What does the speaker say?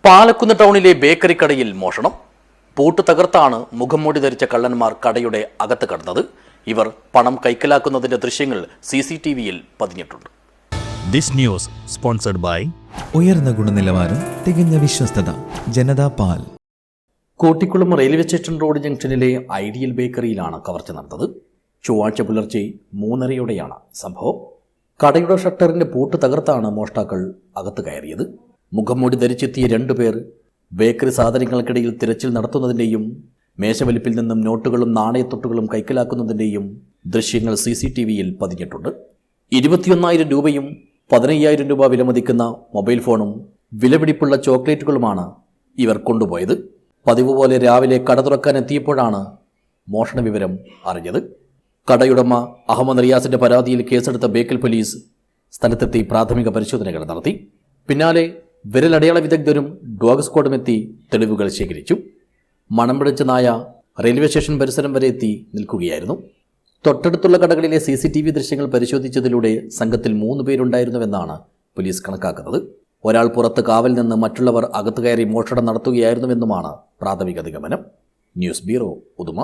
പാലക്കുന്ന് ടൗണിലെ ബേക്കറി കടയിൽ മോഷണം. പൂട്ട് തകർത്താണ് മുഖംമൂടി ധരിച്ച കള്ളന്മാർ കടയുടെ അകത്ത് കടന്നത്. ഇവർ പണം കൈക്കലാക്കുന്നതിന്റെ ദൃശ്യങ്ങൾ CCTVയിൽ പതിഞ്ഞിട്ടുണ്ട്. ദിസ് ന്യൂസ് സ്പോൺസർഡ് ബൈ ഉയർന്ന ഗുണനിലവാരം, തികഞ്ഞ വിശ്വസ്തത, ജനതാ പാൽ. കോട്ടിക്കുളം റെയിൽവേ സ്റ്റേഷൻ റോഡ് ജംഗ്ഷനിലെ ഐഡിയൽ ബേക്കറിയിലാണ് കവർച്ച നടന്നത്. ചൊവ്വാഴ്ച പുലർച്ചെ 3:30യോടെയാണ് സംഭവം. കടയുടെ ഷട്ടറിന്റെ പൂട്ട് തകർത്താണ് മോഷ്ടാക്കൾ അകത്ത് കയറിയത്. മുഖംമൂടി ധരിച്ചെത്തിയ 2 പേർ ബേക്കറി സാധനങ്ങൾക്കിടയിൽ തിരച്ചിൽ നടത്തുന്നതിൻ്റെയും മേശവലിപ്പിൽ നിന്നും നോട്ടുകളും നാണയത്തൊട്ടുകളും കൈക്കലാക്കുന്നതിൻ്റെയും ദൃശ്യങ്ങൾ CCTVയിൽ പതിഞ്ഞിട്ടുണ്ട്. 21,000 രൂപയും 15,000 രൂപ വിലമതിക്കുന്ന മൊബൈൽ ഫോണും വിലപിടിപ്പുള്ള ചോക്ലേറ്റുകളുമാണ് ഇവർ കൊണ്ടുപോയത്. പതിവ് പോലെ രാവിലെ കട തുറക്കാൻ എത്തിയപ്പോഴാണ് മോഷണ വിവരം അറിഞ്ഞത്. കടയുടമ അഹമ്മദ് റിയാസിന്റെ പരാതിയിൽ കേസെടുത്ത ബേക്കൽ പോലീസ് സ്ഥലത്തെത്തി പ്രാഥമിക പരിശോധനകൾ നടത്തി. പിന്നാലെ വിരലടയാള വിദഗ്ധരും ഡോഗ് സ്ക്വാഡും എത്തി തെളിവുകൾ ശേഖരിച്ചു. മണം പിടിച്ച നായ റെയിൽവേ സ്റ്റേഷൻ പരിസരം വരെ എത്തി നിൽക്കുകയായിരുന്നു. തൊട്ടടുത്തുള്ള കടകളിലെ CCTV ദൃശ്യങ്ങൾ പരിശോധിച്ചതിലൂടെ സംഘത്തിൽ 3 പേരുണ്ടായിരുന്നുവെന്നാണ് പോലീസ് കണക്കാക്കുന്നത്. ഒരാൾ പുറത്ത് കാവൽ നിന്ന് മറ്റുള്ളവർ അകത്തു കയറി മോഷണം നടത്തുകയായിരുന്നുവെന്നുമാണ് പ്രാഥമിക നിഗമനം. News bureau, Uduma.